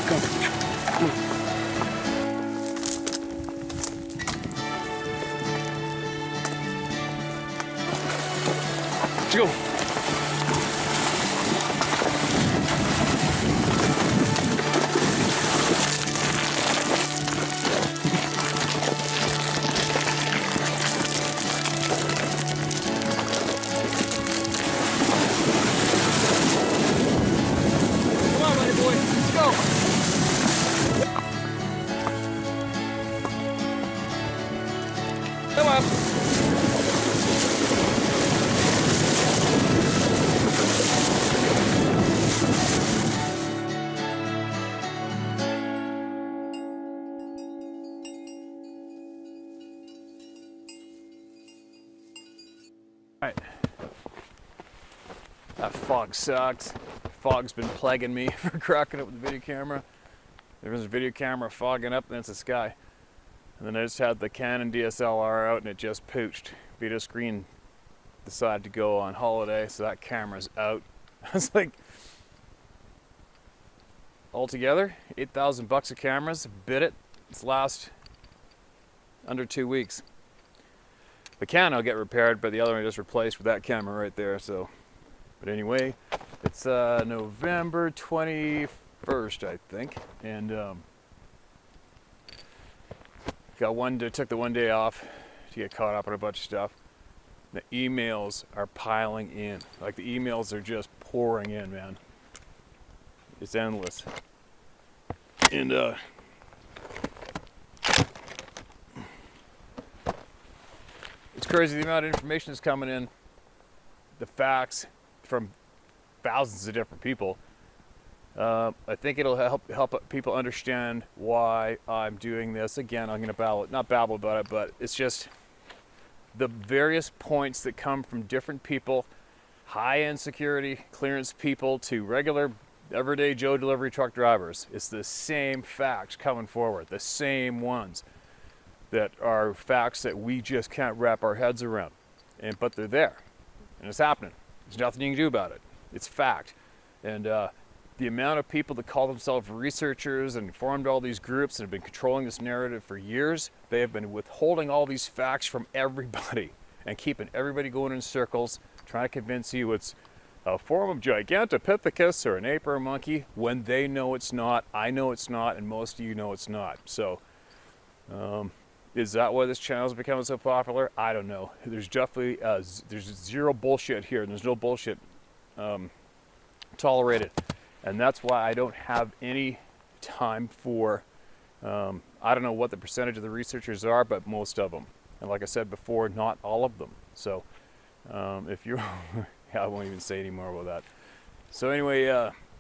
Come on. Let's go. Come on. Alright. That fog sucks. Fog's been plaguing me for cracking up with the video camera. There was a video camera fogging up and it's the sky. And then I just had the Canon DSLR out and it just pooched. Video screen decided to go on holiday, so that camera's out. I was like, altogether, 8,000 bucks of cameras, bid it. It's last under 2 weeks. The Canon will get repaired, but the other one I just replaced with that camera right there. So, but anyway, it's November 21st, I think, and took the 1 day off to get caught up on a bunch of stuff. The emails are piling in. Like the emails are just pouring in, man. It's endless. And it's crazy the amount of information that's coming in. The facts from thousands of different people. I think it'll help people understand why I'm doing this. Again, I'm gonna not babble about it, but it's just the various points that come from different people, high-end security clearance people to regular everyday Joe delivery truck drivers. It's the same facts coming forward, the same ones that are facts that we just can't wrap our heads around. But they're there, and it's happening. There's nothing you can do about it. It's fact. And the amount of people that call themselves researchers and formed all these groups and have been controlling this narrative for years, they have been withholding all these facts from everybody and keeping everybody going in circles, trying to convince you it's a form of Gigantopithecus or an ape or a monkey when they know it's not, I know it's not, and most of you know it's not. So, is that why this channel is becoming so popular? I don't know. There's definitely, there's zero bullshit here, and there's no bullshit tolerated. And that's why I don't have any time for, I don't know what the percentage of the researchers are, but most of them. And like I said before, not all of them. So if you're, yeah, I won't even say any more about that. So anyway,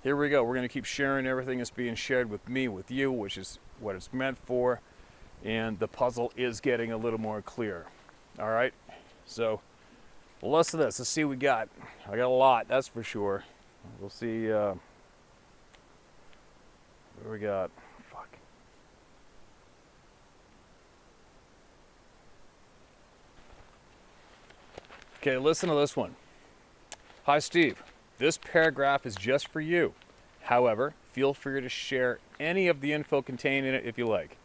here we go. We're going to keep sharing everything that's being shared with me, with you, which is what it's meant for. And the puzzle is getting a little more clear. All right. So listen to this. Let's see what we got. I got a lot, that's for sure. We'll see. What do we got? Fuck. Okay, listen to this one. Hi, Steve. This paragraph is just for you. However, feel free to share any of the info contained in it if you like.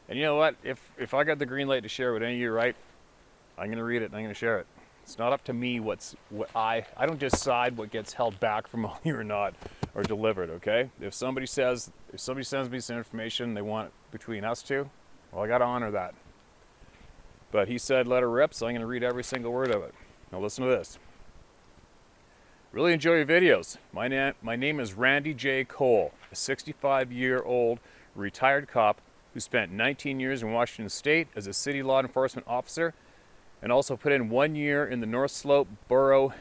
And you know what? If I got the green light to share with any of you, right, I'm going to read it and I'm going to share it. It's not up to me I don't decide what gets held back from all you or not, or delivered, okay? If somebody sends me some information they want between us two, well, I got to honor that. But he said let her rip, so I'm going to read every single word of it. Now listen to this. Really enjoy your videos. My name is Randy J. Cole, a 65-year-old retired cop who spent 19 years in Washington State as a city law enforcement officer and also put in 1 year in the North Slope Borough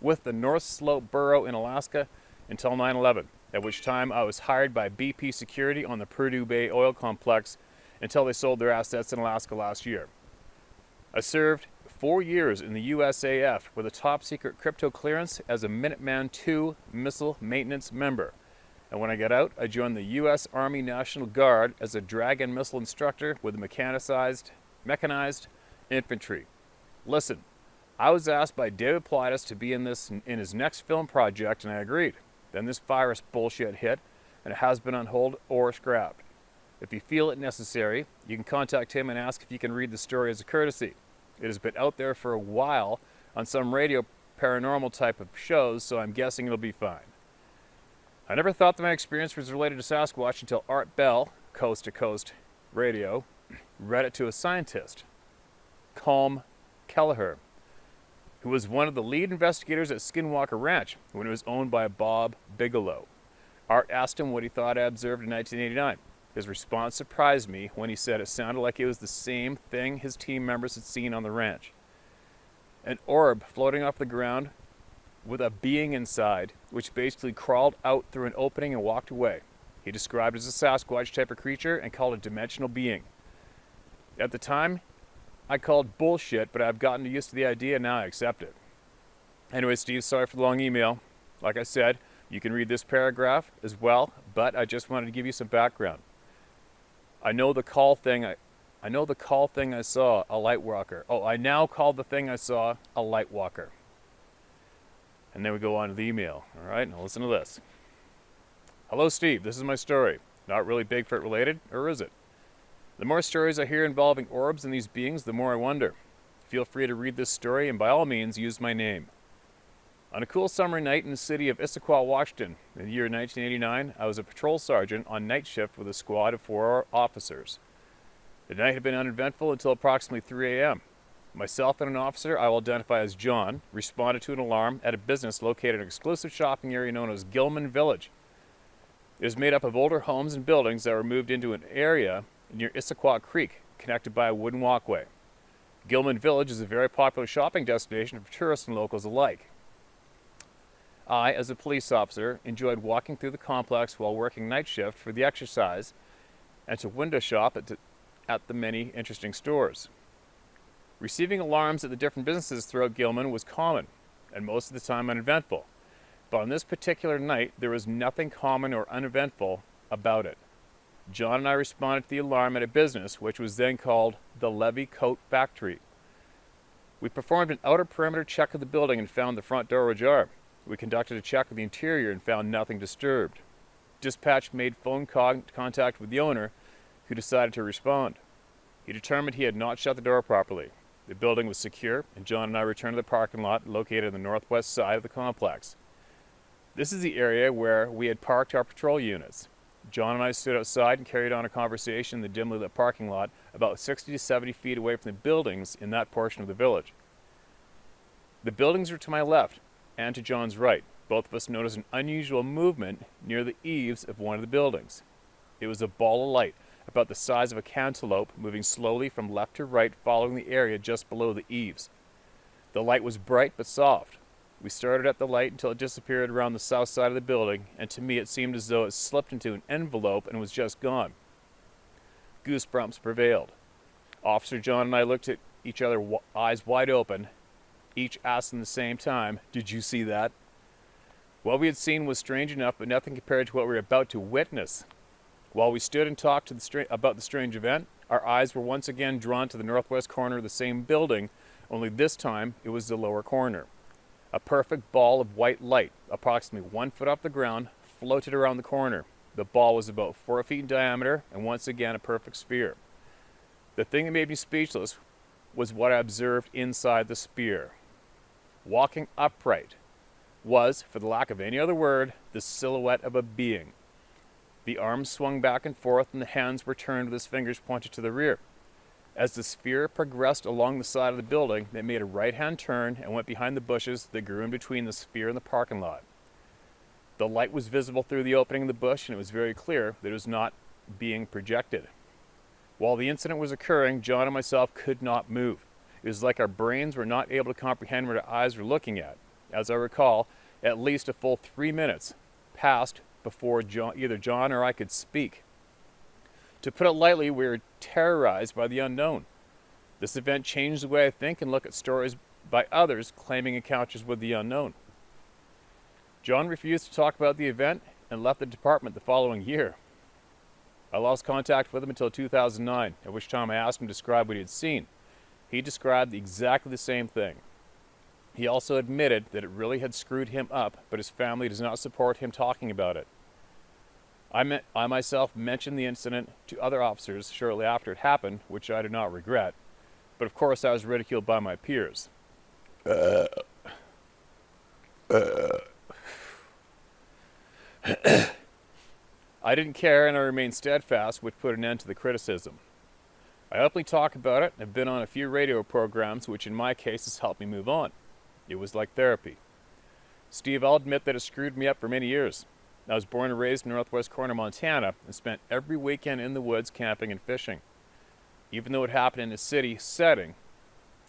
in Alaska until 9/11, at which time I was hired by BP Security on the Prudhoe Bay oil complex until they sold their assets in Alaska last year. I served 4 years in the USAF with a top secret crypto clearance as a Minuteman II missile maintenance member. And when I got out, I joined the U.S. Army National Guard as a Dragon missile instructor with mechanized infantry. Listen, I was asked by David Plaitis to be in his next film project, and I agreed. Then this virus bullshit hit, and it has been on hold or scrapped. If you feel it necessary, you can contact him and ask if you can read the story as a courtesy. It has been out there for a while on some radio paranormal type of shows, so I'm guessing it'll be fine. I never thought that my experience was related to Sasquatch until Art Bell, Coast to Coast Radio, read it to a scientist, Colm Kelleher, who was one of the lead investigators at Skinwalker Ranch when it was owned by Bob Bigelow. Art asked him what he thought I observed in 1989. His response surprised me when he said it sounded like it was the same thing his team members had seen on the ranch. An orb floating off the ground with a being inside, which basically crawled out through an opening and walked away. He described it as a Sasquatch type of creature and called it a dimensional being. At the time, I called bullshit, but I've gotten used to the idea and now I accept it. Anyway, Steve, sorry for the long email. Like I said, you can read this paragraph as well, but I just wanted to give you some background. I know the call thing I saw a light walker. Oh, I now call the thing I saw a light walker. And then we go on to the email. All right, now listen to this. Hello, Steve. This is my story. Not really Bigfoot related, or is it? The more stories I hear involving orbs and these beings, the more I wonder. Feel free to read this story and by all means use my name. On a cool summer night in the city of Issaquah, Washington, in the year 1989, I was a patrol sergeant on night shift with a squad of 4 officers. The night had been uneventful until approximately 3 a.m. Myself and an officer I will identify as John responded to an alarm at a business located in an exclusive shopping area known as Gilman Village. It is made up of older homes and buildings that were moved into an area near Issaquah Creek, connected by a wooden walkway. Gilman Village is a very popular shopping destination for tourists and locals alike. I, as a police officer, enjoyed walking through the complex while working night shift for the exercise and to window shop at the many interesting stores. Receiving alarms at the different businesses throughout Gilman was common, and most of the time uneventful. But on this particular night, there was nothing common or uneventful about it. John and I responded to the alarm at a business which was then called the Levy Coat Factory. We performed an outer perimeter check of the building and found the front door ajar. We conducted a check of the interior and found nothing disturbed. Dispatch made phone contact with the owner, who decided to respond. He determined he had not shut the door properly. The building was secure, and John and I returned to the parking lot located on the northwest side of the complex. This is the area where we had parked our patrol units. John and I stood outside and carried on a conversation in the dimly lit parking lot about 60 to 70 feet away from the buildings in that portion of the village. The buildings were to my left and to John's right. Both of us noticed an unusual movement near the eaves of one of the buildings. It was a ball of light, about the size of a cantaloupe, moving slowly from left to right, following the area just below the eaves. The light was bright but soft. We started at the light until it disappeared around the south side of the building, and to me it seemed as though it slipped into an envelope and was just gone. Goosebumps prevailed. Officer John and I looked at each other, eyes wide open, each asking at the same time, "Did you see that?" What we had seen was strange enough, but nothing compared to what we were about to witness. While we stood and talked about the strange event, our eyes were once again drawn to the northwest corner of the same building, only this time it was the lower corner. A perfect ball of white light, approximately 1 foot off the ground, floated around the corner. The ball was about 4 feet in diameter, and once again a perfect sphere. The thing that made me speechless was what I observed inside the sphere. Walking upright was, for the lack of any other word, the silhouette of a being. The arms swung back and forth, and the hands were turned with his fingers pointed to the rear. As the sphere progressed along the side of the building, it made a right-hand turn and went behind the bushes that grew in between the sphere and the parking lot. The light was visible through the opening of the bush, and it was very clear that it was not being projected. While the incident was occurring, John and myself could not move. It was like our brains were not able to comprehend what our eyes were looking at. As I recall, at least a full 3 minutes passed before either John or I could speak. To put it lightly, we were terrorized by the unknown. This event changed the way I think and look at stories by others claiming encounters with the unknown. John refused to talk about the event and left the department the following year. I lost contact with him until 2009, at which time I asked him to describe what he had seen. He described exactly the same thing. He also admitted that it really had screwed him up, but his family does not support him talking about it. I myself mentioned the incident to other officers shortly after it happened, which I do not regret. But of course, I was ridiculed by my peers. I didn't care, and I remained steadfast, which put an end to the criticism. I openly talk about it and have been on a few radio programs, which in my case has helped me move on. It was like therapy. Steve, I'll admit that it screwed me up for many years. I was born and raised in northwest corner Montana and spent every weekend in the woods camping and fishing. Even though it happened in a city setting,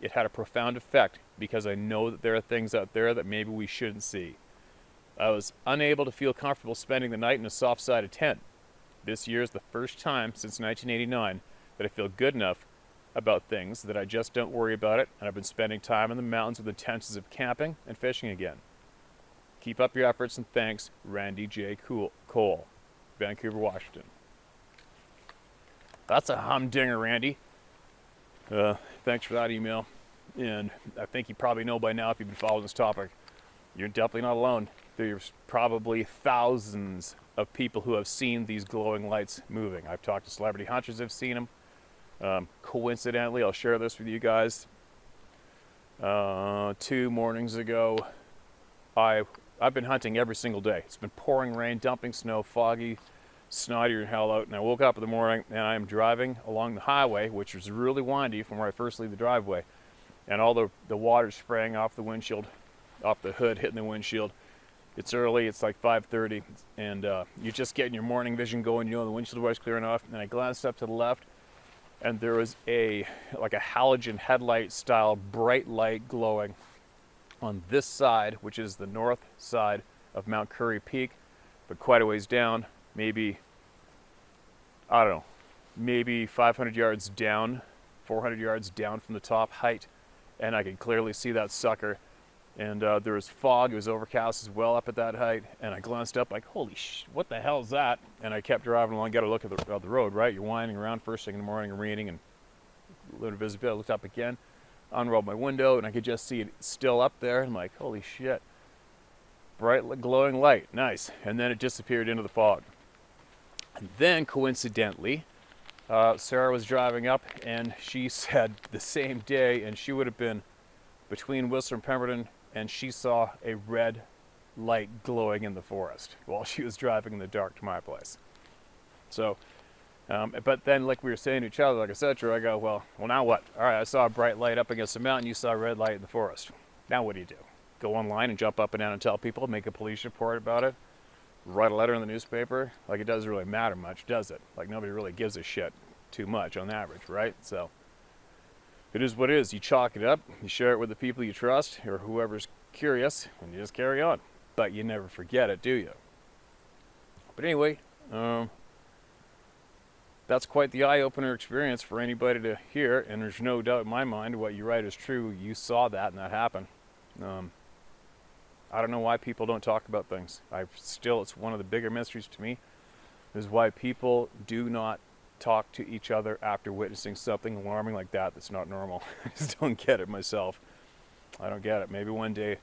it had a profound effect because I know that there are things out there that maybe we shouldn't see. I was unable to feel comfortable spending the night in a soft-sided tent. This year is the first time since 1989 that I feel good enough about things that I just don't worry about it, and I've been spending time in the mountains with intentions of camping and fishing again. Keep up your efforts, and thanks, Randy J. Cole, Vancouver, Washington. That's a humdinger, Randy. Thanks for that email. And I think you probably know by now, if you've been following this topic, you're definitely not alone. There's probably thousands of people who have seen these glowing lights moving. I've talked to celebrity hunters who have seen them. Coincidentally, I'll share this with you guys. 2 mornings ago, I've been hunting every single day. It's been pouring rain, dumping snow, foggy, snottier than hell out. And I woke up in the morning and I am driving along the highway, which was really windy from where I first leave the driveway. And all the water spraying off the windshield, off the hood, hitting the windshield. It's early, it's like 5:30, and you're just getting your morning vision going, you know, the windshield wires clearing off. And I glanced up to the left, and there was like a halogen headlight style bright light glowing on this side, which is the north side of Mount Curry Peak, but quite a ways down, maybe, I don't know, maybe 500 yards down, 400 yards down from the top height, and I could clearly see that sucker. And there was fog, it was overcast as well up at that height, and I glanced up like, holy what the hell is that? And I kept driving along, got a look at the road, right? You're winding around first thing in the morning and reading and limited visibility. I looked up again, unrolled my window, and I could just see it still up there. I'm like, holy shit. Bright glowing light, nice. And then it disappeared into the fog. And then coincidentally, Sarah was driving up and she said the same day, and she would have been between Whistler and Pemberton, and she saw a red light glowing in the forest while she was driving in the dark to my place. So, but then like we were saying to each other, like I said to her, I go, well, now what? All right, I saw a bright light up against the mountain, you saw a red light in the forest. Now what do? Go online and jump up and down and tell people, make a police report about it, write a letter in the newspaper? Like, it doesn't really matter much, does it? Like, nobody really gives a shit too much on average, right? So it is what it is. You chalk it up, you share it with the people you trust or whoever's curious, and you just carry on. But you never forget it, do you? But anyway, that's quite the eye-opener experience for anybody to hear, and there's no doubt in my mind what you write is true. You saw that, and that happened. I don't know why people don't talk about things. It's one of the bigger mysteries to me, is why people do not talk to each other after witnessing something alarming like that that's not normal. I just don't get it myself. I don't get it. Maybe one day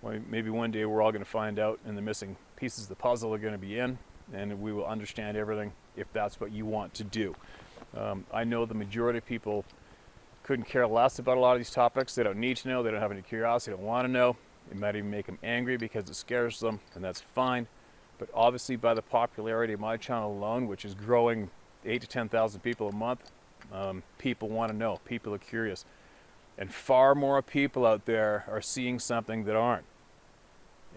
we're all going to find out, and the missing pieces of the puzzle are going to be in, and we will understand everything if that's what you want to do. I know the majority of people couldn't care less about a lot of these topics. They don't need to know. They don't have any curiosity. They don't want to know. It might even make them angry because it scares them, and that's fine. But obviously, by the popularity of my channel alone, which is growing 8,000 to 10,000 people a month, people want to know. People are curious. And far more people out there are seeing something that aren't.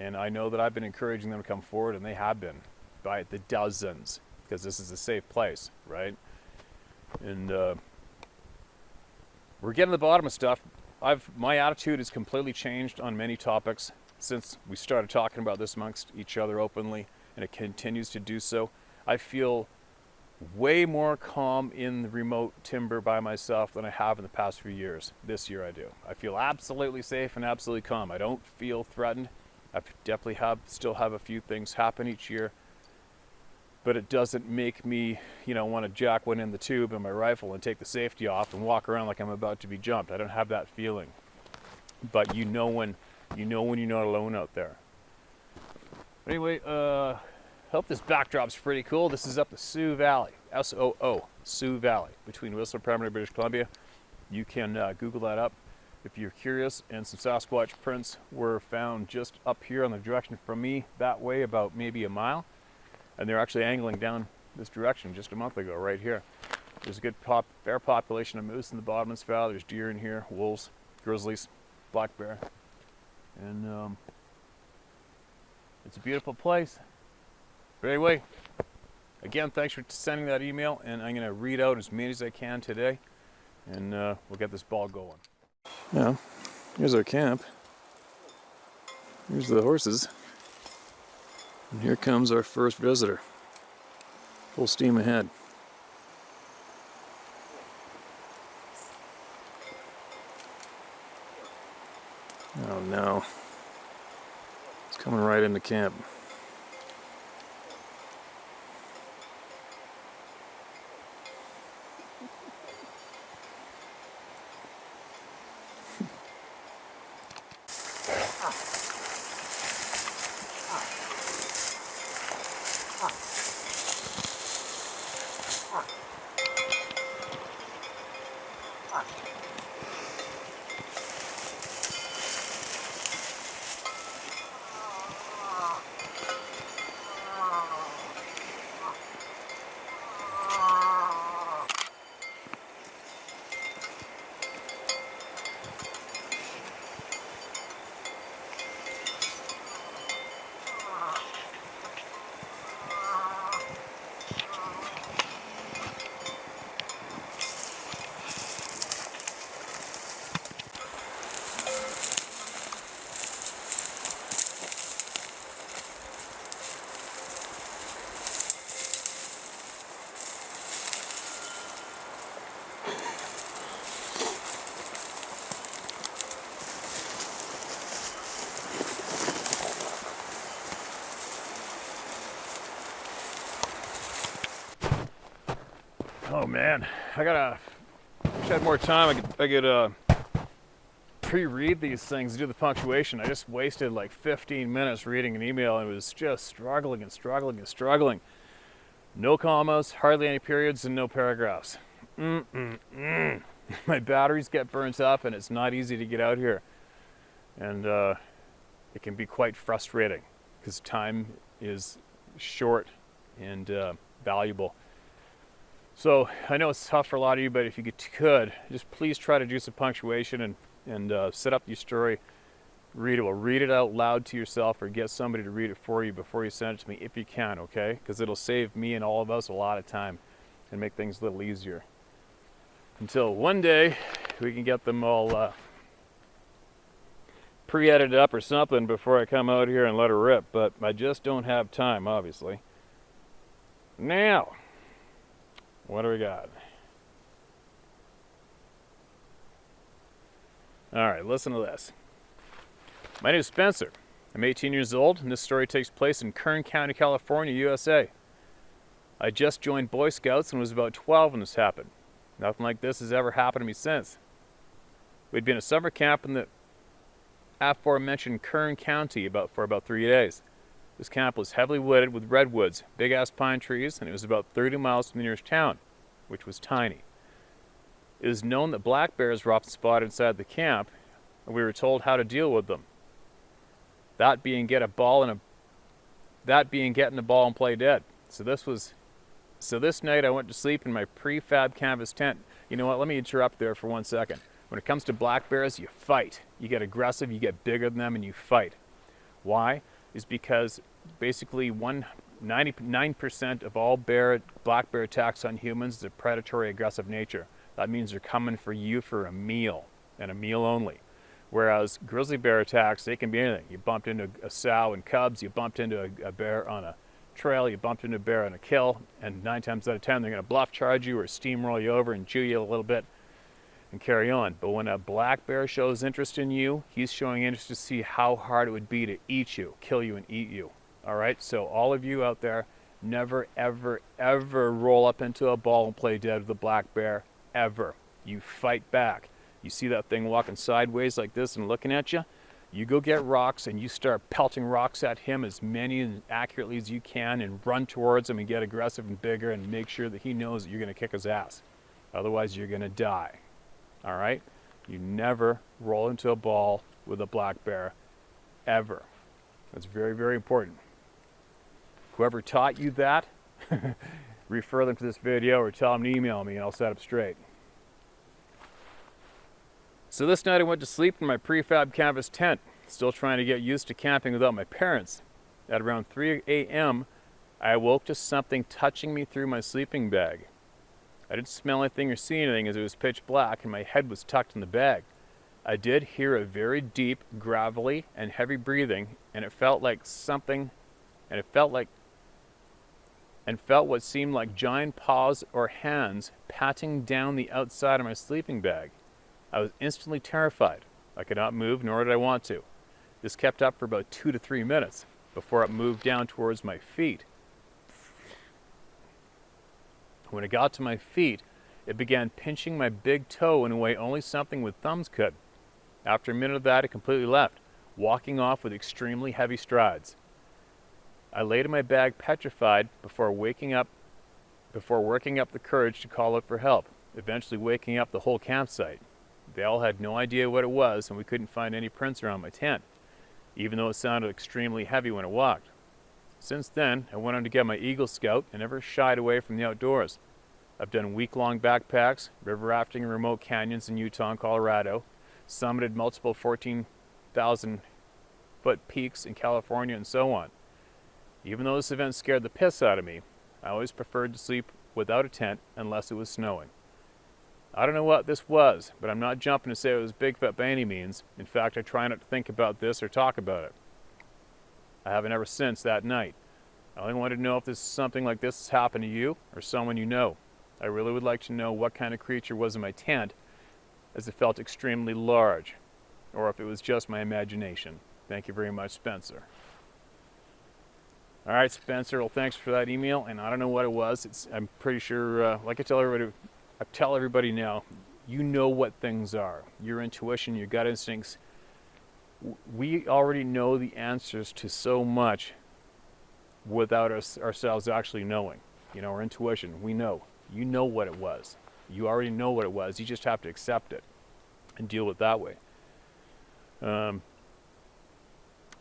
And I know that I've been encouraging them to come forward, and they have been by the dozens, because this is a safe place, right? And we're getting to the bottom of stuff. My attitude has completely changed on many topics since we started talking about this amongst each other openly, and it continues to do so. I feel way more calm in the remote timber by myself than I have in the past few years. This year I do. I feel absolutely safe and absolutely calm. I don't feel threatened. I definitely still have a few things happen each year, but it doesn't make me, want to jack one in the tube in my rifle and take the safety off and walk around like I'm about to be jumped. I don't have that feeling. But you know when you're not alone out there. Anyway, Hope this backdrop's pretty cool. This is up the Sioux Valley, S-O-O, Sioux Valley, between Whistler, Pembina, British Columbia. You can Google that up if you're curious. And some Sasquatch prints were found just up here on the direction from me, that way, about maybe a mile. And they're actually angling down this direction just a month ago, right here. There's a good fair population of moose in the bottom of this valley. There's deer in here, wolves, grizzlies, black bear. And it's a beautiful place. But anyway, again, thanks for sending that email, and I'm going to read out as many as I can today, and we'll get this ball going. Now, here's our camp. Here's the horses. And here comes our first visitor. Full steam ahead. Oh no. It's coming right into camp. Oh man, wish I had more time. I could pre-read these things, do the punctuation. I just wasted like 15 minutes reading an email, and it was just struggling and struggling and struggling. No commas, hardly any periods, and no paragraphs. My batteries get burnt up, and it's not easy to get out here. And it can be quite frustrating because time is short and valuable. So I know it's tough for a lot of you, but if you could, just please try to do some punctuation and set up your story. Read it out loud to yourself, or get somebody to read it for you before you send it to me if you can, okay? Because it'll save me and all of us a lot of time and make things a little easier. Until one day we can get them all pre-edited up or something before I come out here and let her rip, but I just don't have time, obviously. Now, what do we got? All right, listen to this. My name is Spencer. I'm 18 years old, and this story takes place in Kern County, California, USA. I just joined Boy Scouts and was about 12 when this happened. Nothing like this has ever happened to me since. We'd been at summer camp in the aforementioned Kern County for about 3 days. This camp was heavily wooded with redwoods, big-ass pine trees, and it was about 30 miles from the nearest town, which was tiny. It was known that black bears were often spotted inside the camp, and we were told how to deal with them. That being getting the ball and play dead. So this night I went to sleep in my prefab canvas tent. You know what? Let me interrupt there for 1 second. When it comes to black bears, you fight. You get aggressive, you get bigger than them, and you fight. Why? Is because basically 99% of all black bear attacks on humans is a predatory, aggressive nature. That means they're coming for you for a meal, and a meal only. Whereas grizzly bear attacks, they can be anything. You bumped into a sow and cubs, you bumped into a bear on a trail, you bumped into a bear on a kill, and 9 times out of 10 they're going to bluff charge you or steamroll you over and chew you a little bit and carry on. But when a black bear shows interest in you, he's showing interest to see how hard it would be to eat you, kill you and eat you. All right, so all of you out there, never, ever, ever roll up into a ball and play dead with a black bear, ever. You fight back. You see that thing walking sideways like this and looking at you, You go get rocks and you start pelting rocks at him, as many and accurately as you can, and run towards him and get aggressive and bigger and make sure that he knows that you're going to kick his ass. Otherwise, you're going to die. All right? You never roll into a ball with a black bear, ever. That's very, very important. Whoever taught you that, refer them to this video or tell them to email me and I'll set up straight. So this night I went to sleep in my prefab canvas tent, still trying to get used to camping without my parents. At around 3 a.m., I awoke to something touching me through my sleeping bag. I didn't smell anything or see anything as it was pitch black and my head was tucked in the bag. I did hear a very deep, gravelly, and heavy breathing, and it felt like something, and felt what seemed like giant paws or hands patting down the outside of my sleeping bag. I was instantly terrified. I could not move, nor did I want to. This kept up for about 2 to 3 minutes before it moved down towards my feet. When it got to my feet, it began pinching my big toe in a way only something with thumbs could. After a minute of that, it completely left, walking off with extremely heavy strides. I laid in my bag petrified before working up the courage to call out for help, eventually waking up the whole campsite. They all had no idea what it was, and we couldn't find any prints around my tent, even though it sounded extremely heavy when it walked. Since then, I went on to get my Eagle Scout and never shied away from the outdoors. I've done week-long backpacks, river rafting in remote canyons in Utah and Colorado, summited multiple 14,000-foot peaks in California, and so on. Even though this event scared the piss out of me, I always preferred to sleep without a tent unless it was snowing. I don't know what this was, but I'm not jumping to say it was Bigfoot by any means. In fact, I try not to think about this or talk about it. I haven't ever since that night. I only wanted to know if something like this has happened to you or someone you know. I really would like to know what kind of creature was in my tent, as it felt extremely large, or if it was just my imagination. Thank you very much, Spencer. All right, Spencer, well, thanks for that email, and I don't know what it was. I'm pretty sure, like I tell everybody now, you know what things are. Your intuition, your gut instincts. We already know the answers to so much without ourselves actually knowing. You know, our intuition, we know. You know what it was. You already know what it was. You just have to accept it and deal with it that way.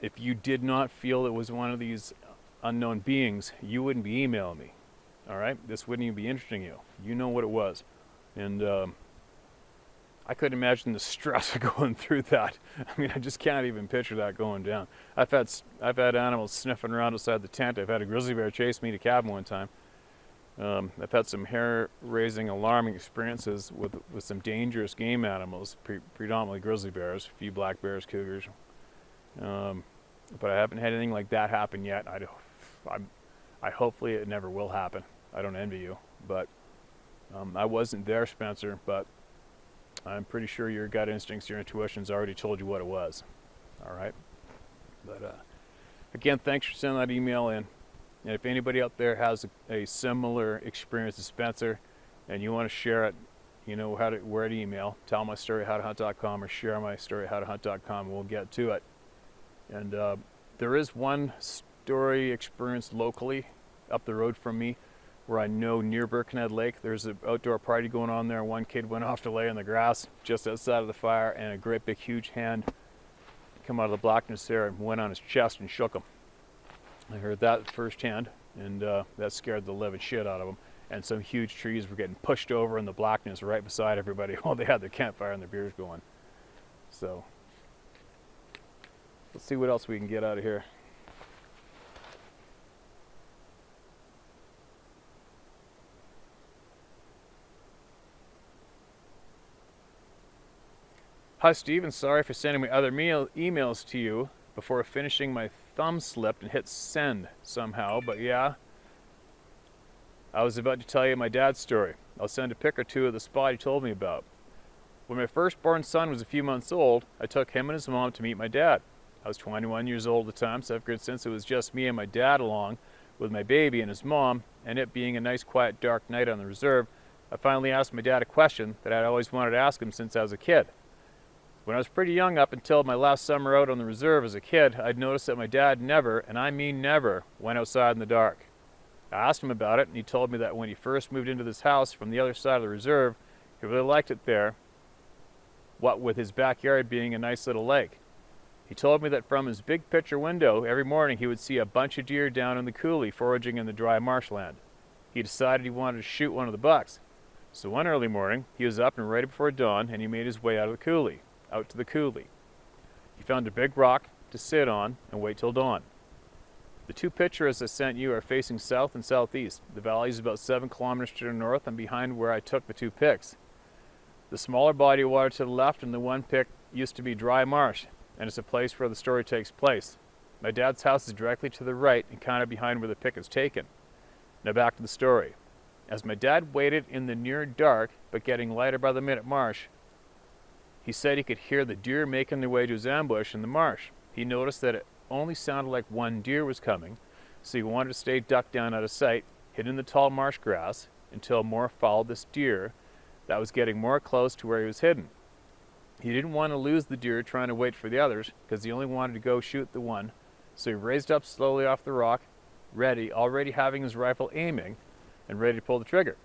If you did not feel it was one of these unknown beings, you wouldn't be emailing me. All right? This wouldn't even be interesting you. You know what it was. And I couldn't imagine the stress of going through that. I mean, I just can't even picture that going down. I've had animals sniffing around outside the tent. I've had a grizzly bear chase me to cabin one time. I've had some hair-raising, alarming experiences with some dangerous game animals, predominantly grizzly bears, a few black bears, cougars. But I haven't had anything like that happen yet. I hopefully it never will happen. I don't envy you, but I wasn't there, Spencer, but I'm pretty sure your gut instincts, your intuition's already told you what it was. All right? But again, thanks for sending that email in. And if anybody out there has a similar experience to Spencer and you want to share it, you know where to email. Tell my story at howtohunt.com or share my story at howtohunt.com and we'll get to it. And there is one story experience locally up the road from me where I know near Birkenhead Lake. There's an outdoor party going on there. One kid went off to lay in the grass just outside of the fire, and a great big huge hand come out of the blackness there and went on his chest and shook him. I heard that firsthand, and that scared the living shit out of him. And some huge trees were getting pushed over in the blackness right beside everybody while they had their campfire and their beers going. So let's see what else we can get out of here. Hi, Stephen. Sorry for sending my other emails to you before finishing. My thumb slipped and hit send somehow, but yeah. I was about to tell you my dad's story. I'll send a pic or two of the spot he told me about. When my firstborn son was a few months old, I took him and his mom to meet my dad. I was 21 years old at the time, so I've heard since it was just me and my dad along with my baby and his mom, and it being a nice, quiet, dark night on the reserve, I finally asked my dad a question that I'd always wanted to ask him since I was a kid. When I was pretty young, up until my last summer out on the reserve as a kid, I'd noticed that my dad never, and I mean never, went outside in the dark. I asked him about it, and he told me that when he first moved into this house from the other side of the reserve, he really liked it there, what with his backyard being a nice little lake. He told me that from his big picture window, every morning he would see a bunch of deer down in the coulee foraging in the dry marshland. He decided he wanted to shoot one of the bucks. So one early morning, he was up and ready before dawn, and he made his way out to the coulee. He found a big rock to sit on and wait till dawn. The two pictures I sent you are facing south and southeast. The valley is about 7 kilometers to the north and behind where I took the two pics. The smaller body of water to the left and the one pic used to be dry marsh, and it's a place where the story takes place. My dad's house is directly to the right and kind of behind where the pic is taken. Now back to the story. As my dad waited in the near dark, but getting lighter by the minute marsh, he said he could hear the deer making their way to his ambush in the marsh. He noticed that it only sounded like one deer was coming, so he wanted to stay ducked down out of sight, hidden in the tall marsh grass, until more followed this deer that was getting more close to where he was hidden. He didn't want to lose the deer trying to wait for the others, because he only wanted to go shoot the one, so he raised up slowly off the rock, already having his rifle aiming, and ready to pull the trigger.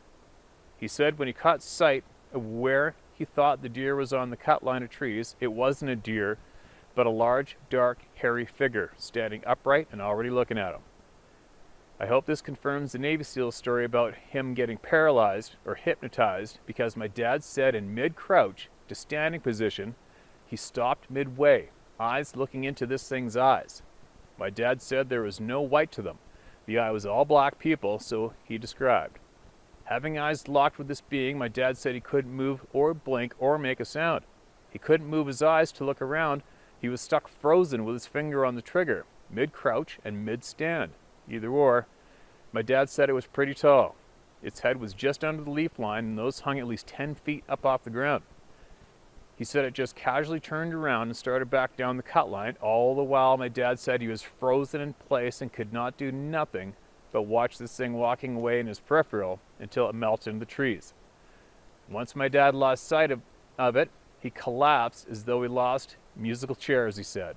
He said when he caught sight of where he thought the deer was on the cut line of trees, it wasn't a deer, but a large, dark, hairy figure standing upright and already looking at him. I hope this confirms the Navy SEAL story about him getting paralyzed or hypnotized, because my dad said in mid-crouch to standing position, he stopped midway, eyes looking into this thing's eyes. My dad said there was no white to them. The eye was all black people, so he described. Having eyes locked with this being, my dad said he couldn't move or blink or make a sound. He couldn't move his eyes to look around. He was stuck frozen with his finger on the trigger, mid-crouch and mid-stand. Either or. My dad said it was pretty tall. Its head was just under the leaf line, and those hung at least 10 feet up off the ground. He said it just casually turned around and started back down the cut line. All the while, my dad said he was frozen in place and could not do nothing but watch this thing walking away in his peripheral until it melted into the trees. Once my dad lost sight of it, he collapsed as though he lost musical chairs, he said.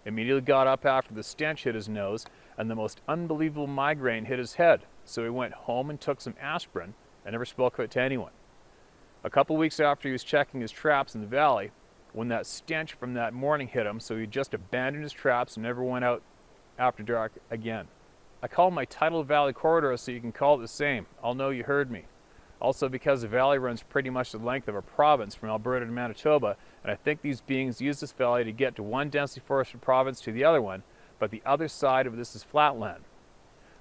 Immediately got up after the stench hit his nose and the most unbelievable migraine hit his head, so he went home and took some aspirin and never spoke of it to anyone. A couple weeks after he was checking his traps in the valley, when that stench from that morning hit him, so he just abandoned his traps and never went out after dark again. I call my tidal valley corridor so you can call it the same. I'll know you heard me. Also because the valley runs pretty much the length of a province from Alberta to Manitoba, and I think these beings use this valley to get to one densely forested province to the other one, but the other side of this is flatland.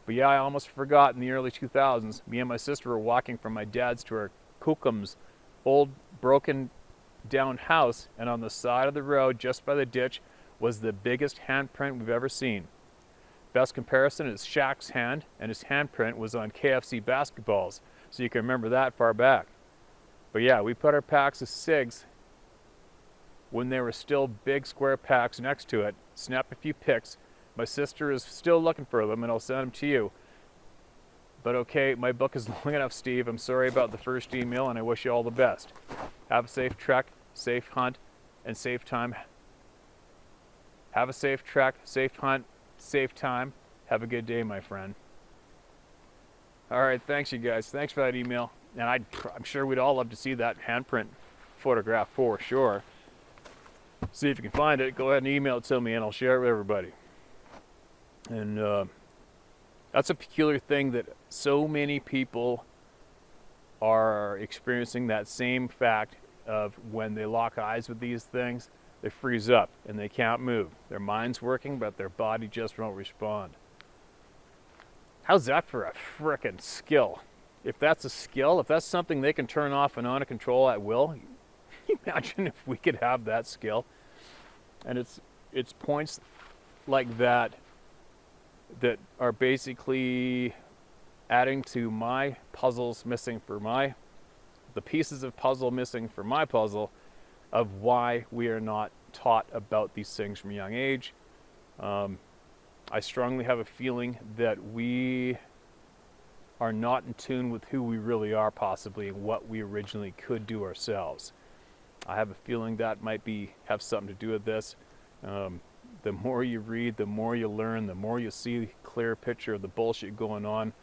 But yeah, I almost forgot, in the early 2000s, me and my sister were walking from my dad's to our Cookum's old broken down house, and on the side of the road just by the ditch was the biggest handprint we've ever seen. Best comparison is Shaq's hand, and his handprint was on KFC basketballs, so you can remember that far back. But yeah, we put our packs of cigs when they were still big square packs next to it, snapped a few pics. My sister is still looking for them, and I'll send them to you. But okay, my book is long enough, Steve. I'm sorry about the first email, and I wish you all the best. Have a safe trek, safe hunt, and safe time. Have a safe trek, safe hunt, safe time. Have a good day, my friend. All right, thanks, you guys. Thanks for that email. And I'm sure we'd all love to see that handprint photograph for sure. See if you can find it. Go ahead and email it to me, and I'll share it with everybody. And that's a peculiar thing, that so many people are experiencing that same fact of when they lock eyes with these things, they freeze up and they can't move. Their mind's working, but their body just won't respond. How's that for a frickin' skill? If that's a skill, if that's something they can turn off and on to control at will, imagine if we could have that skill. And it's points like that that are basically adding to my puzzles missing for the pieces of puzzle missing for my puzzle of why we are not taught about these things from a young age. I strongly have a feeling that we are not in tune with who we really are, possibly, and what we originally could do ourselves. I have a feeling that might have something to do with this. The more you read, the more you learn, the more you see a clear picture of the bullshit going on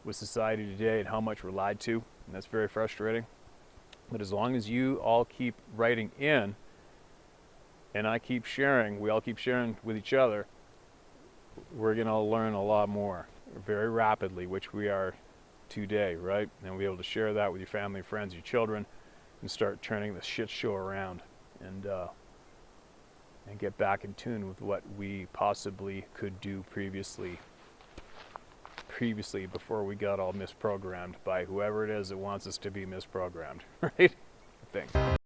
with society today and how much we're lied to, and that's very frustrating. But as long as you all keep writing in, and I keep sharing, we all keep sharing with each other, we're going to learn a lot more very rapidly, which we are today, right? And we'll be able to share that with your family, friends, your children, and start turning the shit show around and get back in tune with what we possibly could do previously before we got all misprogrammed by whoever it is that wants us to be misprogrammed, right? Thanks.